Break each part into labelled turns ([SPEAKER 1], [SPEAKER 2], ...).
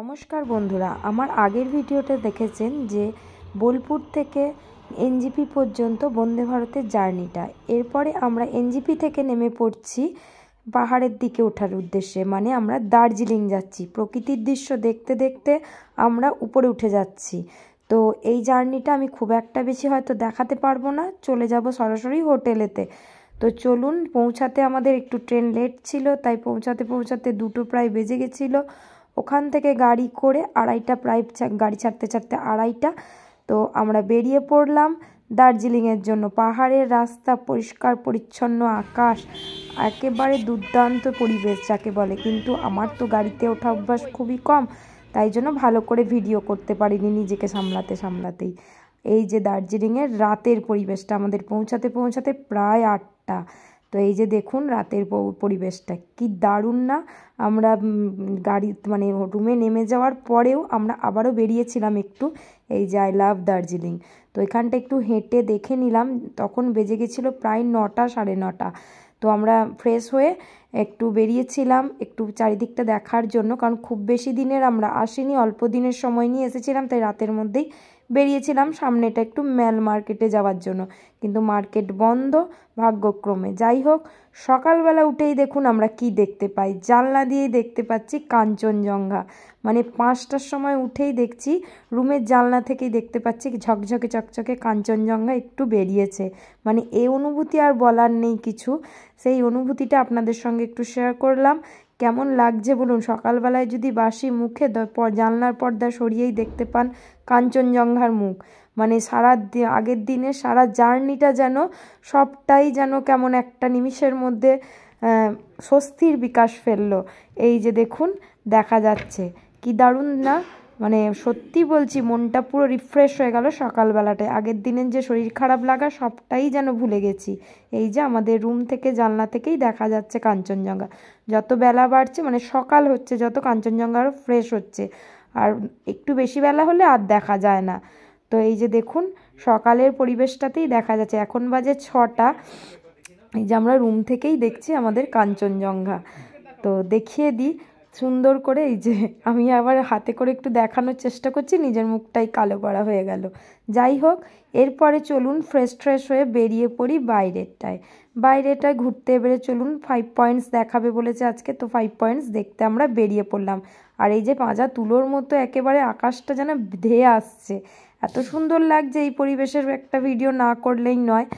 [SPEAKER 1] নমস্কার বন্ধুরা, আমার আগের ভিডিওতে দেখেছেন যে বোলপুর থেকে এনজিপি পর্যন্ত বন্দে ভারতের জার্নিটা। এরপরে আমরা এনজিপি থেকে নেমে পড়ছি পাহাড়ের দিকে ওঠার উদ্দেশ্যে, মানে আমরা দার্জিলিং যাচ্ছি। প্রকৃতির দৃশ্য দেখতে দেখতে আমরা উপরে উঠে যাচ্ছি। তো এই জার্নিটা আমি খুব একটা বেশি হয়তো দেখাতে পারবো না, চলে যাব সরাসরি হোটেলেতে। তো চলুন, পৌঁছাতে আমাদের একটু ট্রেন লেট ছিল, তাই পৌঁছাতে পৌঁছাতে 2টো প্রায় বেজে গেছিলো। ওখান থেকে গাড়ি করে প্রায় গাড়ি ছাড়তে ছাড়তে 2:30। তো আমরা বেরিয়ে পড়লাম দার্জিলিংয়ের জন্য। পাহাড়ের রাস্তা, পরিষ্কার পরিচ্ছন্ন আকাশ, একেবারে দুর্দান্ত পরিবেশ যাকে বলে। কিন্তু আমার তো গাড়িতে ওঠা অভ্যাস খুবই কম, তাই জন্য ভালো করে ভিডিও করতে পারিনি নিজেকে সামলাতেই। এই যে দার্জিলিংয়ের রাতের পরিবেশটা, আমাদের পৌঁছাতে পৌঁছাতে প্রায় 8টা। তো এই যে দেখুন রাতের পরিবেশটা কি দারুণ না। আমরা গাড়ি রুমে নেমে যাওয়ার পরেও আমরা আবারও বেরিয়েছিলাম একটু, এই যে আই লাভ দার্জিলিং। তো এখানটা একটু হেঁটে দেখে নিলাম, তখন বেজে গেছিলো প্রায় 9টা, 9:30। তো আমরা ফ্রেশ হয়ে একটু বেরিয়েছিলাম একটু চারিদিকটা দেখার জন্য, কারণ খুব বেশি দিনের আমরা আসিনি, অল্প দিনের সময় নিয়ে এসেছিলাম, তাই রাতের মধ্যেই বেরিয়েছিলাম সামনেটা একটু ম্যাল মার্কেটে যাওয়ার জন্য। কিন্তু মার্কেট বন্ধ ভাগ্যক্রমে। যাই হোক, সকালবেলা উঠেই দেখুন আমরা কি দেখতে পাই, জানলা দিয়েই দেখতে পাচ্ছি কাঞ্চনজঙ্ঘা। 5টার সময় উঠেই দেখছি, রুমের জানলা থেকেই দেখতে পাচ্ছি ঝকঝকে চকচকে কাঞ্চনজঙ্ঘা একটু বেরিয়েছে। এই অনুভূতি আর বলার নেই কিছু। সেই অনুভূতিটা আপনাদের সঙ্গে একটু শেয়ার করলাম। কেমন লাগছে বলুন, সকালবেলায় যদি বাসি মুখে জানলার পর্দা সরিয়েই দেখতে পান কাঞ্চনজঙ্ঘার মুখ। আগের দিনে সারা জার্নিটা যেন সবটাই যেন কেমন একটা নিমিষের মধ্যে স্বস্তির বিকাশ ফেললো। এই যে দেখুন দেখা যাচ্ছে, কি দারুণ না। সত্যি বলছি, মনটা পুরো রিফ্রেশ হয়ে গেল সকালবেলাটায়। আগের দিনের যে শরীর খারাপ লাগা সবটাই যেন ভুলে গেছি। এই যে আমাদের রুম থেকে জানলা থেকেই দেখা যাচ্ছে কাঞ্চনজঙ্ঘা। যত বেলা বাড়ছে, সকাল হচ্ছে যত, কাঞ্চনজঙ্ঘা আরও ফ্রেশ হচ্ছে। আর একটু বেশি বেলা হলে আর দেখা যায় না। তো এই যে দেখুন সকালের পরিবেশটাতেই দেখা যাচ্ছে। এখন বাজে 6টা। এই যে আমরা রুম থেকেই দেখছি আমাদের কাঞ্চনজঙ্ঘা। তো দেখিয়ে দিই সুন্দর করে। এই যে আমি আবার হাতে করে একটু দেখানোর চেষ্টা করছি, নিজের মুখটাই কালো করা হয়ে গেল। যাই হোক, এরপরে চলুন ফ্রেশ হয়ে বেরিয়ে পড়ি বাইরেটায় ঘুরতে। এবারে চলুন 5 পয়েন্টস দেখাবে বলেছে আজকে, তো 5 পয়েন্টস দেখতে আমরা বেরিয়ে পড়লাম। আর এই যে পাঁজা তুলোর মতো একেবারে আকাশটা যেন ধেয়ে আসছে, এত সুন্দর লাগছে। এই পরিবেশের একটা ভিডিও না করলেই নয়।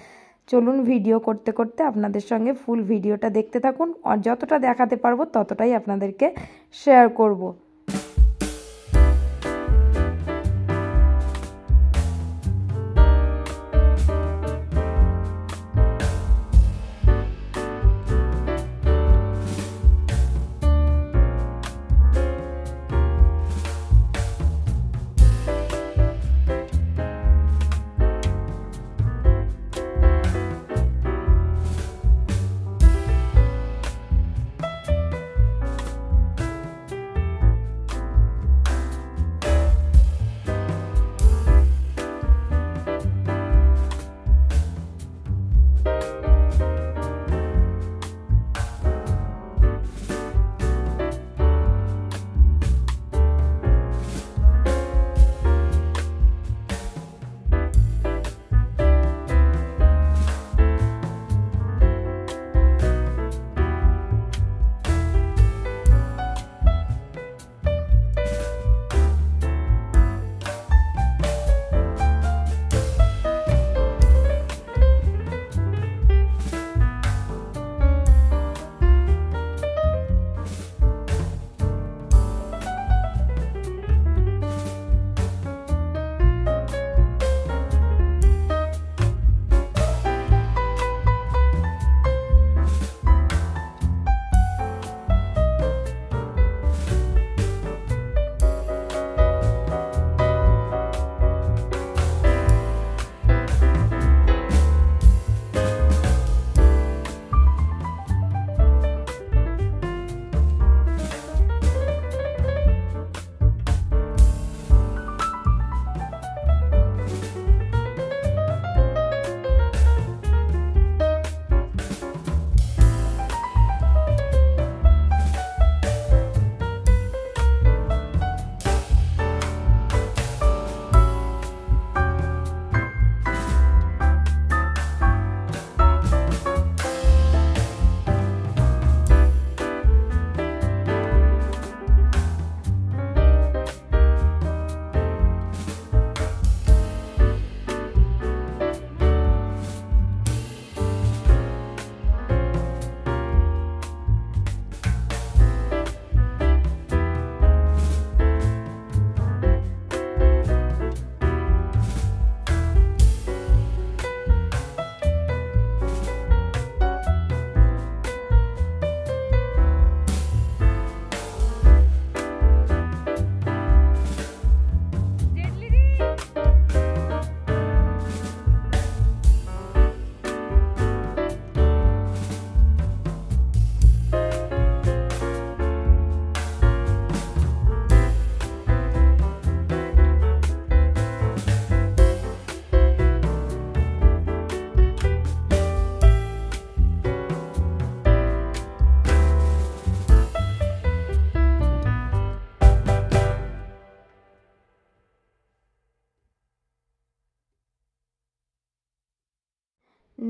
[SPEAKER 1] চলুন ভিডিও করতে করতে আপনাদের সঙ্গে ফুল ভিডিওটা দেখতে থাকুন, আর যতটা দেখাতে পারবো ততটাই আপনাদেরকে শেয়ার করব।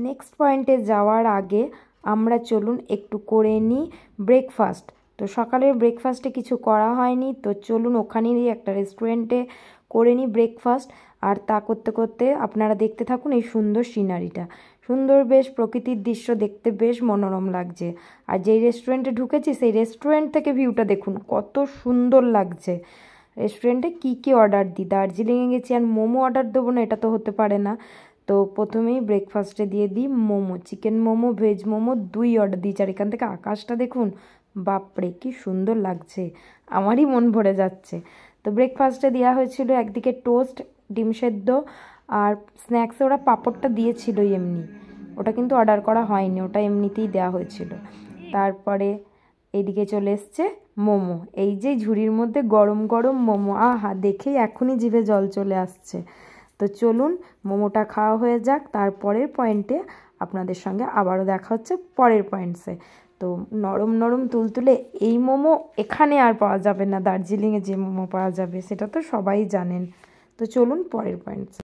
[SPEAKER 1] নেক্সট পয়েন্টে যাওয়ার আগে আমরা চলুন একটু করে নিই ব্রেকফাস্ট। তো সকালের ব্রেকফাস্টে কিছু করা হয়নি, তো চলুন ওখানেরই একটা রেস্টুরেন্টে করে নিই ব্রেকফাস্ট। আর তা করতে করতে আপনারা দেখতে থাকুন এই সুন্দর সিনারিটা। সুন্দর বেশ প্রকৃতির দৃশ্য দেখতে বেশ মনোরম লাগছে। আর যেই রেস্টুরেন্টে ঢুকেছি সেই রেস্টুরেন্ট থেকে ভিউটা দেখুন কত সুন্দর লাগছে। রেস্টুরেন্টে কী অর্ডার দিই, দার্জিলিংয়ে গেছি আর মোমো অর্ডার দেবো না, এটা তো হতে পারে না। তো প্রথমেই ব্রেকফাস্টে দিয়ে দিই momo, chicken momo, veg momo 2 order দিয়েছি। আর এখান থেকে আকাশটা দেখুন, বাপরে কি সুন্দর লাগছে, আমারই মন ভরে যাচ্ছে। তো ব্রেকফাস্টে দেওয়া হয়েছিল একদিকে টোস্ট, ডিম সেদ্ধ, আর স্ন্যাক্সে ওরা পাঁপড়টা দিয়েছিল এমনি, ওটা কিন্তু অর্ডার করা হয়নি, ওটা এমনিতেই দেওয়া হয়েছিল। তারপরে এইদিকে চলে এসছে মোমো, এই যে ঝুড়ির মধ্যে গরম গরম মোমো, আহা দেখেই এখনই জিভে জল চলে আসছে। তো চলুন মোমোটা খাওয়া হয়ে যাক, তারপরের পয়েন্টে আপনাদের সঙ্গে আবারও দেখা হচ্ছে পরের পয়েন্টসে। তো নরম নরম তুলতুলে এই মোমো এখানে আর পাওয়া যাবে না, দার্জিলিংয়ে যে মোমো পাওয়া যাবে সেটা তো সবাই জানেন। তো চলুন পরের পয়েন্টসে।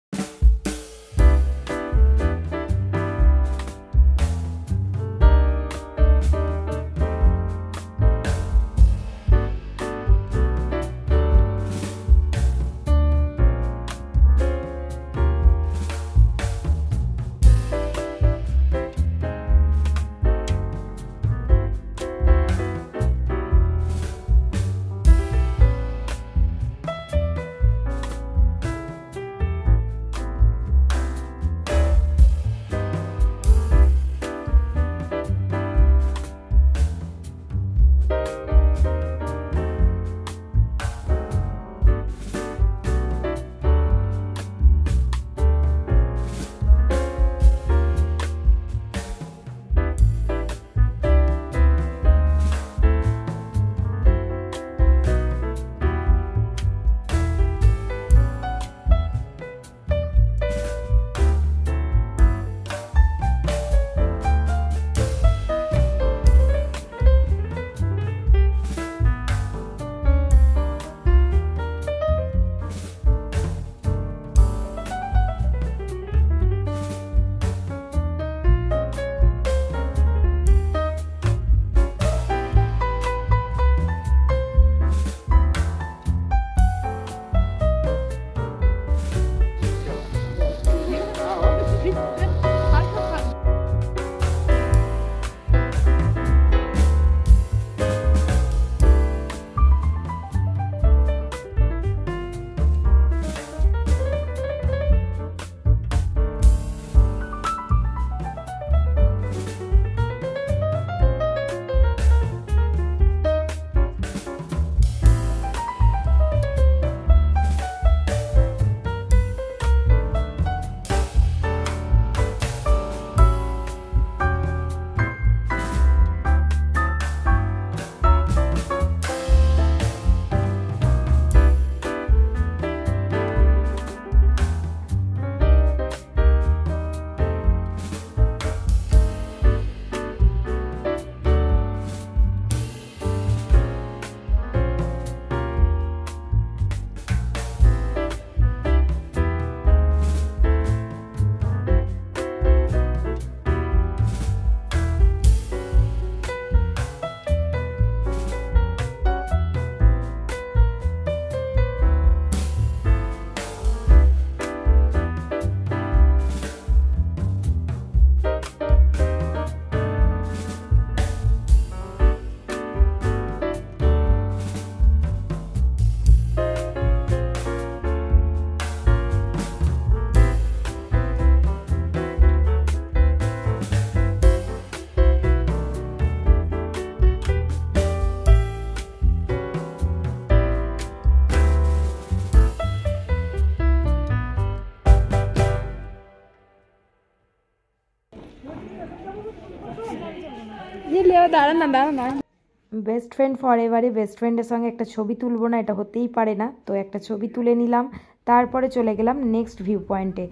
[SPEAKER 1] বেস্ট ফ্রেন্ড ফরএভারে বেস্ট ফ্রেন্ডের সঙ্গে একটা ছবি তুলবো না, এটা হতেই পারে না। তো একটা ছবি তুলে নিলাম, তারপরে চলে গেলাম নেক্সট ভিউ পয়েন্টে।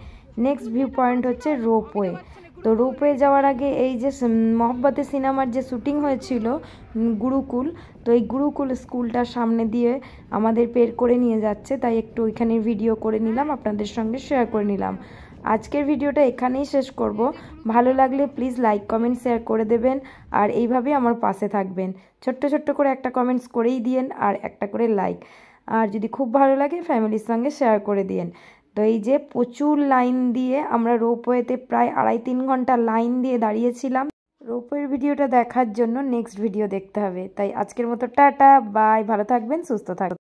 [SPEAKER 1] নেক্সট ভিউ পয়েন্ট হচ্ছে রোপওয়ে। তো রোপওয়ে যাওয়ার আগে এই যে মহব্বতে সিনেমার যে শ্যুটিং হয়েছিল গুরুকুল, তো এই গুরুকুল স্কুলটার সামনে দিয়ে আমাদের বের করে নিয়ে যাচ্ছে, তাই একটু ওইখানে ভিডিও করে নিলাম, আপনাদের সঙ্গে শেয়ার করে নিলাম। আজকের ভিডিওটা এখানেই শেষ করব। ভালো লাগলে প্লিজ লাইক কমেন্ট শেয়ার করে দেবেন আর এইভাবেই আমার পাশে থাকবেন। ছোট্ট ছোট্ট করে একটা কমেন্টস করেই দিয়েন আর একটা করে লাইক, আর যদি খুব ভালো লাগে ফ্যামিলির সঙ্গে শেয়ার করে দিয়েন। তো এই যে প্রচুর লাইন দিয়ে আমরা রোপওয়েতে প্রায় 2.5-3 ঘন্টা লাইন দিয়ে দাঁড়িয়েছিলাম। রোপওয়ের ভিডিওটা দেখার জন্য নেক্সট ভিডিও দেখতে হবে। তাই আজকের মতো টাটা বাই, ভালো থাকবেন, সুস্থ থাকবেন।